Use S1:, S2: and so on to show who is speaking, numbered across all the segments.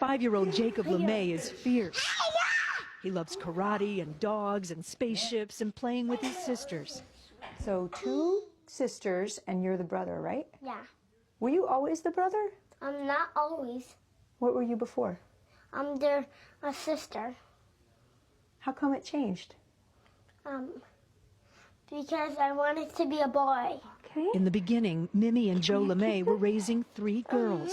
S1: 5-year-old Jacob Lemay is fierce. He loves karate and dogs and spaceships and playing with his sisters.
S2: So 2 sisters and you're the brother, right?
S3: Yeah.
S2: Were you always the brother?
S3: Not always.
S2: What were you before?
S3: They're a sister.
S2: How come it changed?
S3: Because I wanted to be a boy.
S2: Okay.
S1: In the beginning, Mimi and Joe Lemay were raising 3 girls.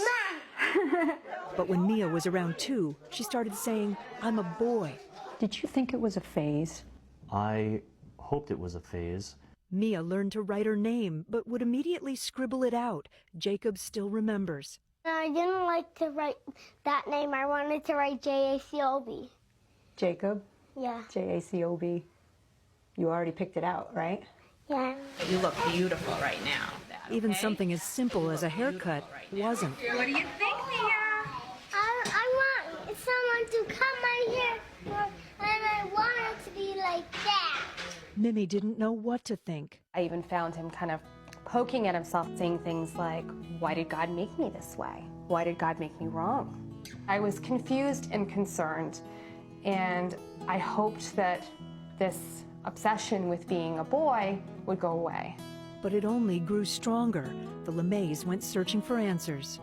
S1: But when Mia was around 2, she started saying, "I'm a boy."
S2: Did you think it was a phase?
S4: I hoped it was a phase.
S1: Mia learned to write her name, but would immediately scribble it out. Jacob still remembers.
S3: I didn't like to write that name. I wanted to write Jacob.
S2: Jacob?
S3: Yeah.
S2: Jacob. You already picked it out, right?
S3: Yeah.
S5: You look beautiful right now.
S1: Even something as simple as a haircut wasn't.
S5: What do you think, Mia?
S3: I want someone to cut my hair, and I want it to be like that.
S1: Mimi didn't know what to think.
S6: I even found him kind of poking at himself, saying things like, why did God make me this way? Why did God make me wrong? I was confused and concerned, and I hoped that this obsession with being a boy would go away.
S1: But it only grew stronger. The Lemays went searching for answers.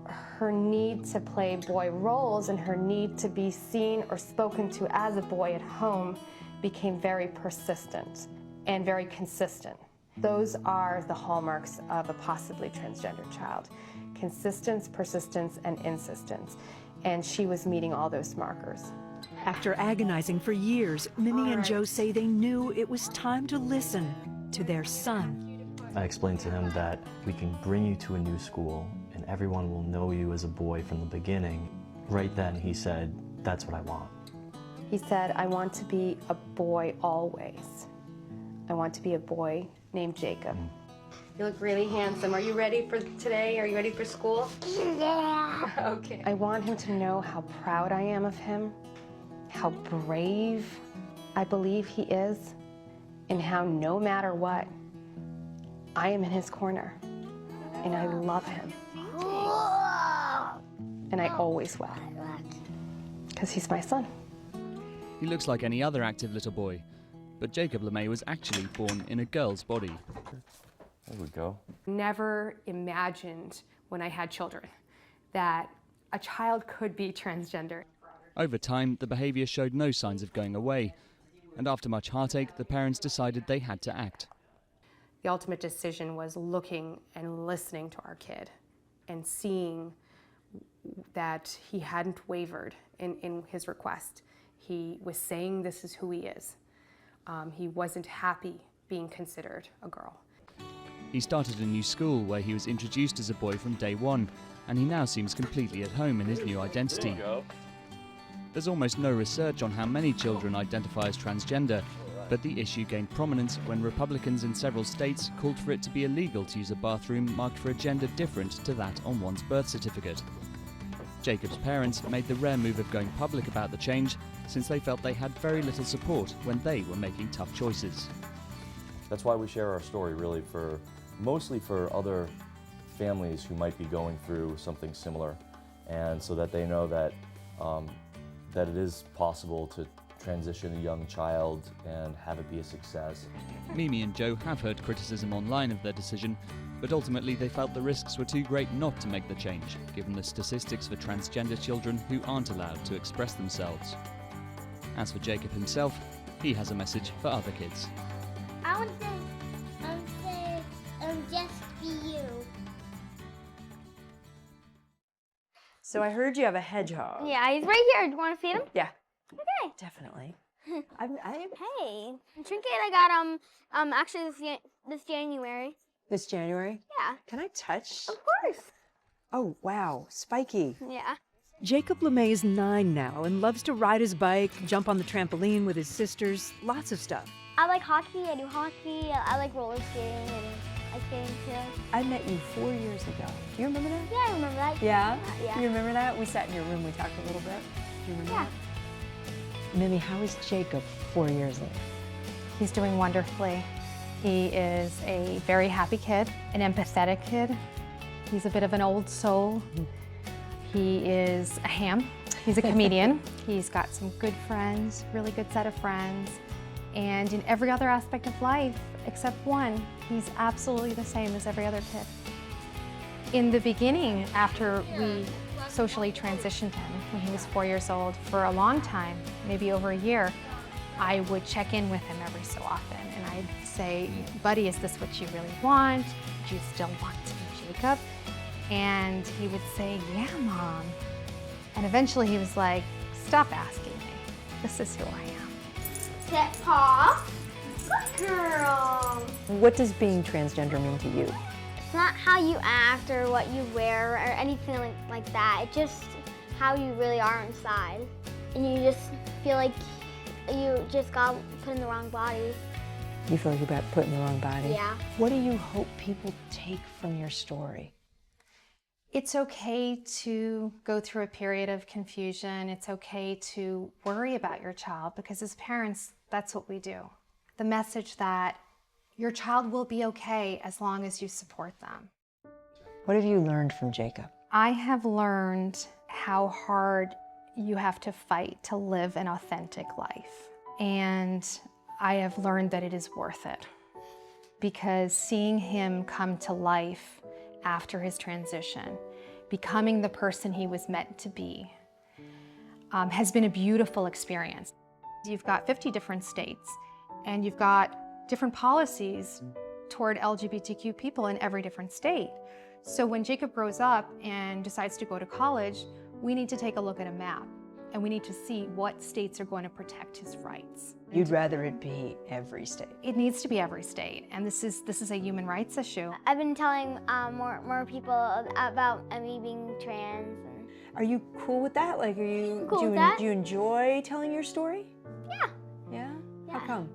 S6: Her need to play boy roles and her need to be seen or spoken to as a boy at home became very persistent and very consistent. Those are the hallmarks of a possibly transgender child: consistence, persistence, and insistence. And she was meeting all those markers.
S1: After agonizing for years, Mimi and Joe say they knew it was time to listen to their son.
S4: I explained to him that we can bring you to a new school and everyone will know you as a boy from the beginning. Right then he said, "That's what I want."
S6: He said, "I want to be a boy always. I want to be a boy named Jacob." You look really handsome. Are you ready for today? Are you ready for school?
S3: Yeah.
S6: Okay. I want him to know how proud I am of him, how brave I believe he is, and how no matter what, I am in his corner, and I love him. And I always will, because he's my son.
S7: He looks like any other active little boy, but Jacob Lemay was actually born in a girl's body.
S4: There we go.
S6: Never imagined when I had children that a child could be transgender.
S7: Over time, the behaviour showed no signs of going away, and after much heartache, the parents decided they had to act.
S6: The ultimate decision was looking and listening to our kid and seeing that he hadn't wavered in his request. He was saying this is who he is. He wasn't happy being considered a girl.
S7: He started a new school where he was introduced as a boy from day one, and he now seems completely at home in his new identity. There's almost no research on how many children identify as transgender, but the issue gained prominence when Republicans in several states called for it to be illegal to use a bathroom marked for a gender different to that on one's birth certificate. Jacob's parents made the rare move of going public about the change, since they felt they had very little support when they were making tough choices.
S8: That's why we share our story, really, mostly for other families who might be going through something similar, and so that they know that that it is possible to transition a young child and have it be a success.
S7: Mimi and Joe have heard criticism online of their decision, but ultimately they felt the risks were too great not to make the change, given the statistics for transgender children who aren't allowed to express themselves. As for Jacob himself, he has a message for other kids.
S3: I would say, just be you.
S2: So I heard you have a hedgehog.
S3: Yeah, he's right here. Do you want to feed him?
S2: Yeah.
S3: Okay.
S2: Definitely.
S3: Hey, trinket I got actually this January.
S2: This January?
S3: Yeah.
S2: Can I touch?
S3: Of course.
S2: Oh, wow. Spiky.
S3: Yeah.
S1: Jacob Lemay is 9 now and loves to ride his bike, jump on the trampoline with his sisters, lots of stuff.
S3: I like hockey. I do hockey. I like roller skating and ice skating too.
S2: I met you 4 years ago. Do you remember that?
S3: Yeah, I remember that.
S2: Yeah?
S3: Yeah.
S2: You remember that? We sat in your room, we talked a little bit. Do you remember that? Mimi, how is Jacob 4 years later?
S6: He's doing wonderfully. He is a very happy kid, an empathetic kid. He's a bit of an old soul. He is a ham. He's a comedian. He's got some good friends, really good set of friends. And in every other aspect of life, except one, he's absolutely the same as every other kid. In the beginning, after we socially transitioned him when he was 4 years old, for a long time, maybe over a year, I would check in with him every so often. And I'd say, buddy, is this what you really want? Do you still want to be Jacob? And he would say, yeah, Mom. And eventually he was like, stop asking me. This is who I am.
S3: Sit, paw. Good girl.
S2: What does being transgender mean to you?
S3: It's not how you act or what you wear or anything like that. It's just how you really are inside. And you just feel like you just got put in the wrong body.
S2: You feel like you got put in the wrong body?
S3: Yeah.
S2: What do you hope people take from your story?
S6: It's okay to go through a period of confusion. It's okay to worry about your child because as parents, that's what we do. The message that your child will be okay as long as you support them.
S2: What have you learned from Jacob?
S6: I have learned how hard you have to fight to live an authentic life. And I have learned that it is worth it. Because seeing him come to life after his transition, becoming the person he was meant to be, has been a beautiful experience. You've got 50 different states, and you've got different policies toward LGBTQ people in every different state. So when Jacob grows up and decides to go to college, we need to take a look at a map, and we need to see what states are going to protect his rights.
S2: You'd rather it be every state?
S6: It needs to be every state, and this is a human rights issue.
S3: I've been telling more people about me being trans.
S2: Are you cool with that? Like, do you enjoy telling your story?
S3: Yeah.
S2: Yeah?
S3: Yeah.
S2: How come?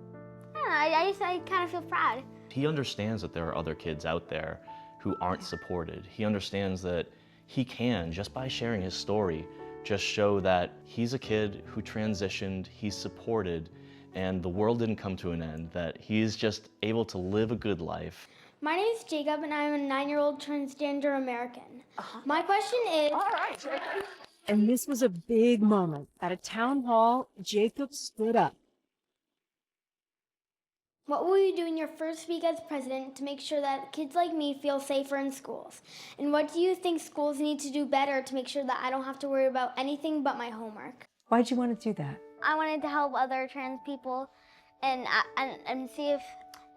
S3: I kind of feel proud.
S4: He understands that there are other kids out there who aren't supported. He understands that he can, just by sharing his story, just show that he's a kid who transitioned, he's supported, and the world didn't come to an end, that he's just able to live a good life.
S3: My name is Jacob, and I'm a 9-year-old transgender American. My question is... All right, Jacob.
S1: And this was a big moment. At a town hall, Jacob stood up.
S3: What will you do in your first week as president to make sure that kids like me feel safer in schools? And what do you think schools need to do better to make sure that I don't have to worry about anything but my homework?
S2: Why'd you want to do that?
S3: I wanted to help other trans people and see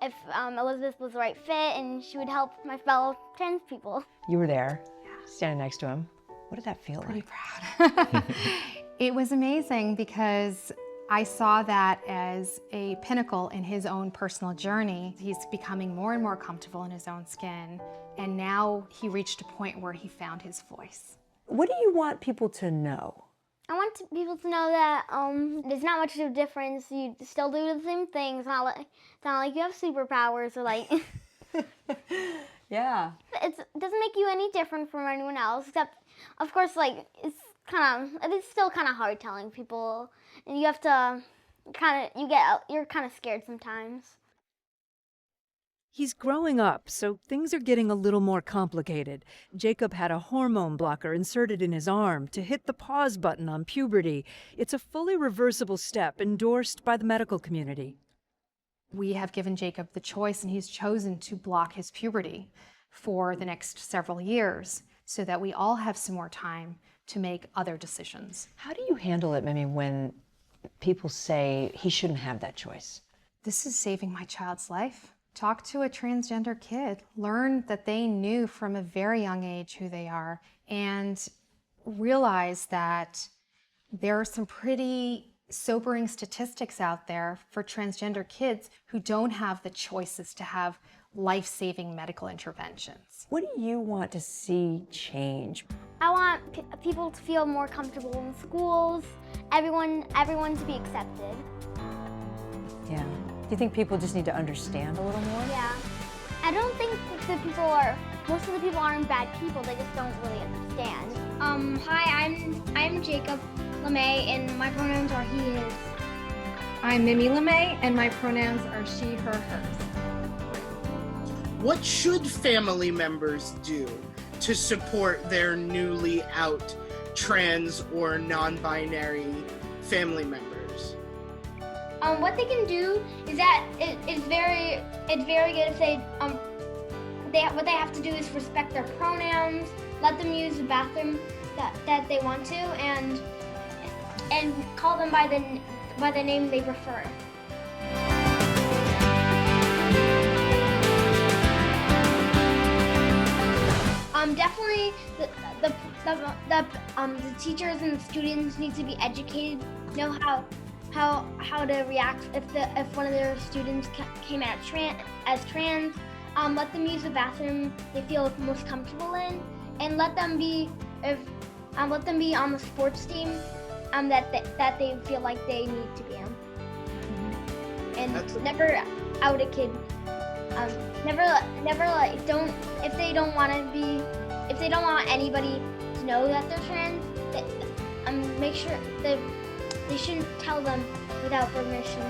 S3: if Elizabeth was the right fit and she would help my fellow trans people.
S2: You were there, standing next to him. What did that feel like?
S6: Proud. It was amazing because I saw that as a pinnacle in his own personal journey. He's becoming more and more comfortable in his own skin, and now he reached a point where he found his voice.
S2: What do you want people to know?
S3: I want people to know that there's not much of a difference. You still do the same things. It's not like you have superpowers or like...
S2: Yeah.
S3: It doesn't make you any different from anyone else, except, of course, like, it's still kind of hard telling people, and you have to you're kind of scared sometimes.
S1: He's growing up, so things are getting a little more complicated. Jacob had a hormone blocker inserted in his arm to hit the pause button on puberty. It's a fully reversible step endorsed by the medical community.
S6: We have given Jacob the choice, and he's chosen to block his puberty for the next several years so that we all have some more time to make other decisions.
S2: How do you handle it, Mimi, when people say he shouldn't have that choice?
S6: This is saving my child's life. Talk to a transgender kid. Learn that they knew from a very young age who they are, and realize that there are some pretty sobering statistics out there for transgender kids who don't have the choices to have life-saving medical interventions.
S2: What do you want to see change?
S3: I want people to feel more comfortable in schools, everyone to be accepted.
S2: Yeah. Do you think people just need to understand a little more?
S3: Yeah. I don't think most of the people aren't bad people, they just don't really understand. Hi, I'm Jacob Lemay, and my pronouns are he, his.
S6: I'm Mimi Lemay, and my pronouns are she, her, hers.
S9: What should family members do to support their newly out trans or non-binary family members?
S3: What they can do is that it's very good if what they have to do is respect their pronouns, let them use the bathroom that they want to, and call them by the name they prefer. Definitely the teachers and the students need to be educated, know how to react if one of their students came out as trans. Let them use the bathroom they feel most comfortable in, and let them be on the sports team that they feel like they need to be on. And never out a kid. If they don't want anybody to know that they're trans, make sure that they shouldn't tell them without permission.